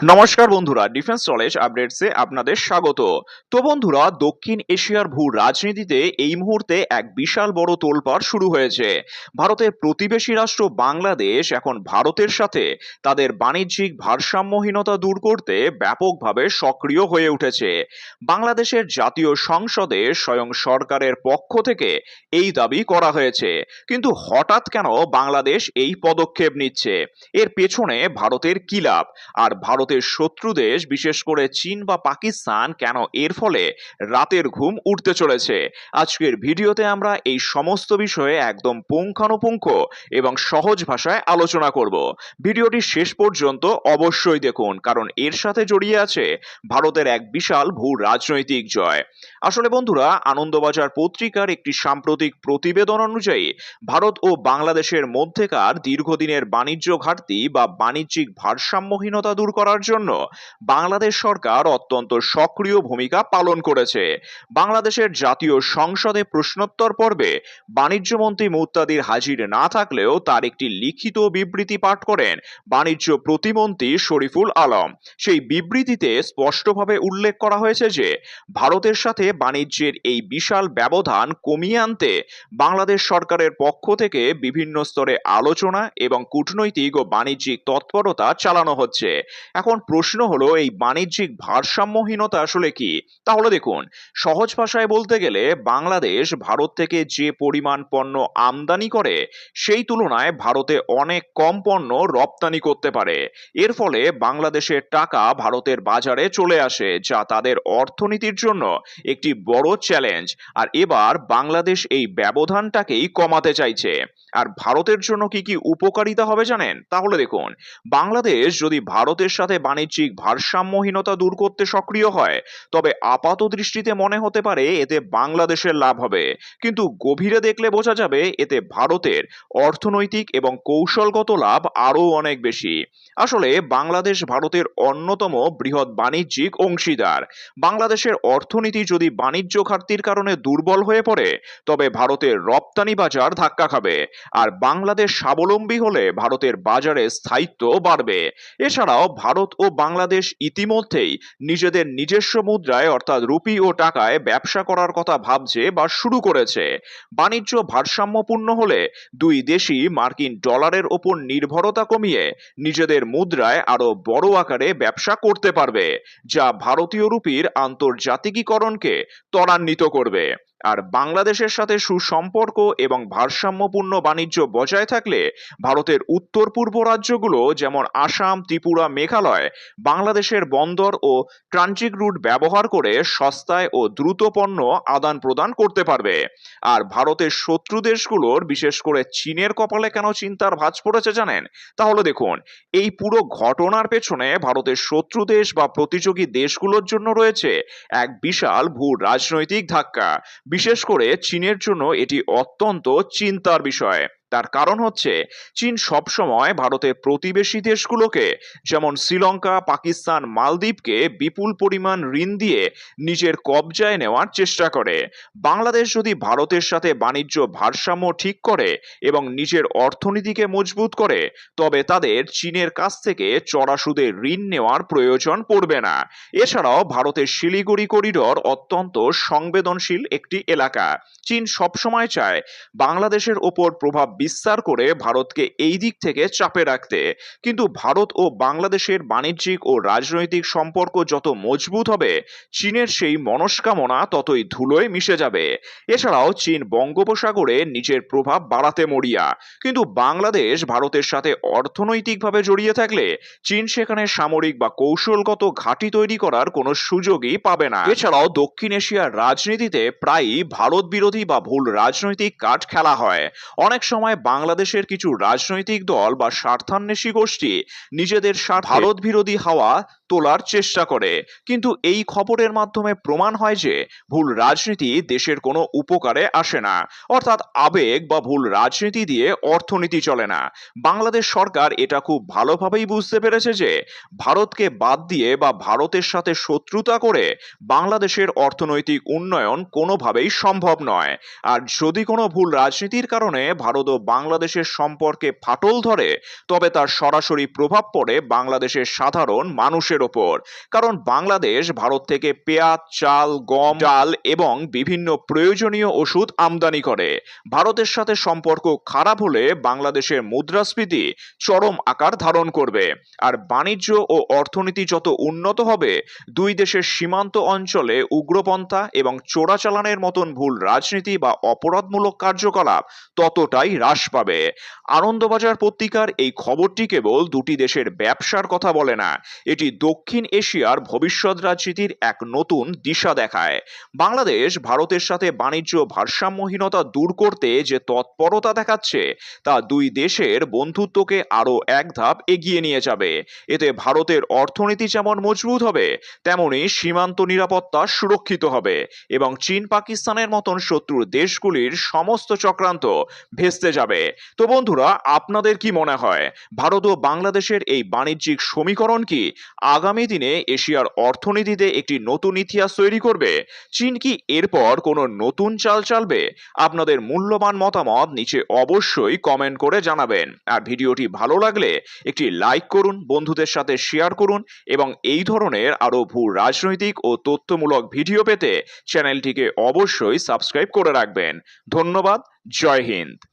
নমস্কার বন্ধুরা, defence knowledge আপডেটসে আপনাদের স্বাগত। তো বন্ধুরা, দক্ষিণ এশিয়ার ভূ রাজনীতিতে এই মুহূর্তে এক বিশাল বড় তোলপাড় শুরু হয়েছে। ভারতের প্রতিবেশী রাষ্ট্র বাংলাদেশ এখন ভারতের সাথে তাদের বাণিজ্যিক ভারসাম্যহীনতা দূর করতে ব্যাপকভাবে সক্রিয় হয়ে উঠেছে। বাংলাদেশের জাতীয় সংসদে স্বয়ং সরকারের পক্ষ থেকে এই দাবি করা হয়েছে। কিন্তু হঠাৎ কেন বাংলাদেশ এই পদক্ষেপ নিচ্ছে? এর পেছনে ভারতের কি লাভ? আর ভারতের শত্রু দেশ বিশেষ করে চীন বা পাকিস্তান কেন এর ফলে রাতের ঘুম উঠতে চলেছে? আজকের ভিডিওতে আমরা এই সমস্ত বিষয়ে একদম পুঙ্খানুপুঙ্খ এবং সহজ ভাষায় আলোচনা করব। ভিডিওটি শেষ পর্যন্ত অবশ্যই দেখুন, কারণ এর সাথে জড়িয়ে আছে ভারতের এক বিশাল ভূ রাজনৈতিক জয়। আসলে বন্ধুরা, আনন্দবাজার পত্রিকার একটি সাম্প্রতিক প্রতিবেদন অনুযায়ী ভারত ও বাংলাদেশের মধ্যেকার দীর্ঘদিনের বাণিজ্য ঘাটতি বা বাণিজ্যিক ভারসাম্যহীনতা দূর করার জন্য বাংলাদেশ সরকার অত্যন্ত সক্রিয় ভূমিকা পালন করেছে। বাংলাদেশের জাতীয় সংসদে প্রশ্নোত্তর পর্বে বাণিজ্যমন্ত্রী মুত্তাদির হাজির না থাকলেও তার একটি লিখিত বিবৃতি পাঠ করেন বাণিজ্য প্রতিমন্ত্রী শরীফুল আলম। সেই বিবৃতিতে স্পষ্টভাবে উল্লেখ করা হয়েছে যে ভারতের সাথে বাণিজ্যের এই বিশাল ব্যবধান কমিয়ে আনতে বাংলাদেশ সরকারের পক্ষ থেকে বিভিন্ন স্তরে আলোচনা এবং কূটনৈতিক ও বাণিজ্যিক তৎপরতা চালানো হচ্ছে। এখন প্রশ্ন হলো, এই বাণিজ্যিক ভারসাম্যহীনতা আসলে কি? তাহলে দেখুন, সহজ ভাষায় বলতে গেলে বাংলাদেশ ভারত থেকে যে পরিমাণ পণ্য আমদানি করে সেই তুলনায় ভারতে অনেক কম পণ্য রপ্তানি করতে পারে। এর ফলে বাংলাদেশের টাকা ভারতের বাজারে চলে আসে, যা তাদের অর্থনীতির জন্য একটি বড় চ্যালেঞ্জ। আর এবার বাংলাদেশ এই ব্যবধানটাকেই কমাতে চাইছে। আর ভারতের জন্য কি কি উপকারিতা হবে জানেন? তাহলে দেখুন, বাংলাদেশ যদি ভারতের সাথে বাণিজ্যিক ভারসাম্যহীনতা দূর করতে সক্রিয় হয়, তবে আপাত দৃষ্টিতে মনে হতে পারে এতে বাংলাদেশের লাভ হবে, কিন্তু গভীরে দেখলে বোঝা যাবে এতে ভারতের অর্থনৈতিক এবং কৌশলগত লাভ আরও অনেক বেশি। আসলে বাংলাদেশ ভারতের অন্যতম বৃহৎ বাণিজ্যিক অংশীদার। বাংলাদেশের অর্থনীতি যদি বাণিজ্য ঘাটতির কারণে দুর্বল হয়ে পড়ে, তবে ভারতের রপ্তানি বাজার ধাক্কা খাবে। আর বাংলাদেশ স্বাবলম্বী হলে ভারতের বাজারে স্থায়িত্ব বাড়বে। এছাড়াও ভারত ও বাংলাদেশ ইতিমধ্যেই নিজেদের নিজস্ব মুদ্রায় অর্থাৎ রুপি ও টাকায় ব্যবসা করার কথা ভাবছে বা শুরু করেছে। বাণিজ্য ভারসাম্যপূর্ণ হলে দুই দেশই মার্কিন ডলারের ওপর নির্ভরতা কমিয়ে নিজেদের মুদ্রায় আরো বড় আকারে ব্যবসা করতে পারবে, যা ভারতীয় রুপির আন্তর্জাতিকীকরণকে ত্বরান্বিত করবে। আর বাংলাদেশের সাথে সুসম্পর্ক এবং ভারসাম্যপূর্ণ বাণিজ্য বজায় থাকলে ভারতের উত্তর পূর্ব রাজ্যগুলো যেমন আসাম, ত্রিপুরা, মেঘালয় বাংলাদেশের বন্দর ও ট্রানজিট রুট ব্যবহার করে সস্তায় ও দ্রুত পণ্য আদান প্রদান করতে পারবে। আর ভারতের শত্রু দেশগুলোর, বিশেষ করে চীনের কপালে কেন চিন্তার ভাঁজ পড়েছে জানেন? তাহলে দেখুন, এই পুরো ঘটনার পেছনে ভারতের শত্রু দেশ বা প্রতিযোগী দেশগুলোর জন্য রয়েছে এক বিশাল ভূ রাজনৈতিক ধাক্কা। বিশেষ করে চীনের জন্য এটি অত্যন্ত চিন্তার বিষয়। তার কারণ হচ্ছে, চীন সবসময় ভারতের প্রতিবেশী দেশগুলোকে যেমন শ্রীলঙ্কা, পাকিস্তান, মালদ্বীপকে বিপুল পরিমাণ ঋণ দিয়ে নিজের কবজায় নেওয়ার চেষ্টা করে। বাংলাদেশ যদি ভারতের সাথে বাণিজ্য ভারসাম্য ঠিক করে এবং নিজের অর্থনীতিকে মজবুত করে, তবে তাদের চীনের কাছ থেকে চড়া সুদে ঋণ নেওয়ার প্রয়োজন পড়বে না। এছাড়াও ভারতের শিলিগুড়ি করিডোর অত্যন্ত সংবেদনশীল একটি এলাকা। চীন সবসময় চায় বাংলাদেশের ওপর প্রভাব বিস্তার করে ভারতকে এই দিক থেকে চাপে রাখতে। কিন্তু ভারত ও বাংলাদেশের বাণিজ্যিক ও রাজনৈতিক সম্পর্ক যত মজবুত হবে, চীনের সেই মনস্কামনা ততই ধুলোয় মিশে যাবে। এছাড়াও চীন বঙ্গোপসাগরে নিজের প্রভাব বাড়াতে মরিয়া, কিন্তু বাংলাদেশ ভারতের সাথে অর্থনৈতিকভাবে জড়িয়ে থাকলে চীন সেখানে সামরিক বা কৌশলগত ঘাঁটি তৈরি করার কোনো সুযোগই পাবে না। এছাড়াও দক্ষিণ এশিয়ার রাজনীতিতে প্রায়ই ভারত বিরোধী বা ভুল রাজনৈতিক কার্ড খেলা হয়। অনেক সময় বাংলাদেশের কিছু রাজনৈতিক দল বা স্বার্থান্বেষী গোষ্ঠী নিজেদের ভারত বিরোধী হাওয়া তোলার চেষ্টা করে, কিন্তু এই খবরের মাধ্যমে প্রমাণ হয় যে ভুল রাজনীতি দেশের কোনো উপকারে আসে না। অর্থাৎ আবেগ বা ভুল রাজনীতি দিয়ে অর্থনীতি চলে না। বাংলাদেশ সরকার এটা খুব ভালোভাবেই বুঝতে পেরেছে যে ভারতকে বাদ দিয়ে বা ভারতের সাথে শত্রুতা করে বাংলাদেশের অর্থনৈতিক উন্নয়ন কোনোভাবেই সম্ভব নয়। আর যদি কোনো ভুল রাজনীতির কারণে ভারত ও বাংলাদেশের সম্পর্কে ফাটল ধরে, তবে তার সরাসরি প্রভাব পড়ে বাংলাদেশের সাধারণ মানুষের ওপর। কারণ বাংলাদেশ ভারত থেকে পেঁয়াজ, চাল, গম, ডাল এবং বিভিন্ন প্রয়োজনীয় ওষুধ আমদানি করে। ভারতের সাথে সম্পর্ক খারাপ হলে বাংলাদেশের মুদ্রাস্ফীতি চরম আকার ধারণ করবে। আর বাণিজ্য ও অর্থনীতি যত উন্নত হবে, দুই দেশের সীমান্ত অঞ্চলে উগ্রপন্থা এবং চোরাচালানের মতন ভুল রাজনীতি বা অপরাধমূলক কার্যকলাপ ততটাই হ্রাস পাবে। আনন্দবাজার পত্রিকার এই খবরটি কেবল দুটি দেশের ব্যবসার কথা বলে না, এটি দক্ষিণ এশিয়ার ভবিষ্যৎ রাজনীতির এক নতুন দিশা দেখায়। বাংলাদেশ ভারতের সাথে বাণিজ্য ভারসাম্যহীনতা দূর করতে যে তৎপরতা দেখাচ্ছে, তা দুই দেশের বন্ধুত্বকে আরো এক ধাপ এগিয়ে নিয়ে যাবে। এতে ভারতের অর্থনীতি যেমন মজবুত হবে, তেমনি সীমান্ত নিরাপত্তা সুরক্ষিত হবে এবং চীন পাকিস্তানের মতন শত্রু দেশগুলির সমস্ত চক্রান্ত ভেস্তে যাবে। তো বন্ধুরা, আপনাদের কি মনে হয়, ভারত ও বাংলাদেশের এই বাণিজ্যিক সমীকরণ কি আগামী দিনে এশিয়ার অর্থনীতিতে একটি নতুন ইতিহাস তৈরি করবে? চীন কি এরপর কোনো নতুন চাল চালবে? আপনাদের মূল্যবান মতামত নিচে অবশ্যই কমেন্ট করে জানাবেন। আর ভিডিওটি ভালো লাগলে একটি লাইক করুন, বন্ধুদের সাথে শেয়ার করুন এবং এই ধরনের আরো ভূ রাজনৈতিক ও তথ্যমূলক ভিডিও পেতে চ্যানেলটিকে অবশ্যই সাবস্ক্রাইব করে রাখবেন। ধন্যবাদ। জয় হিন্দ।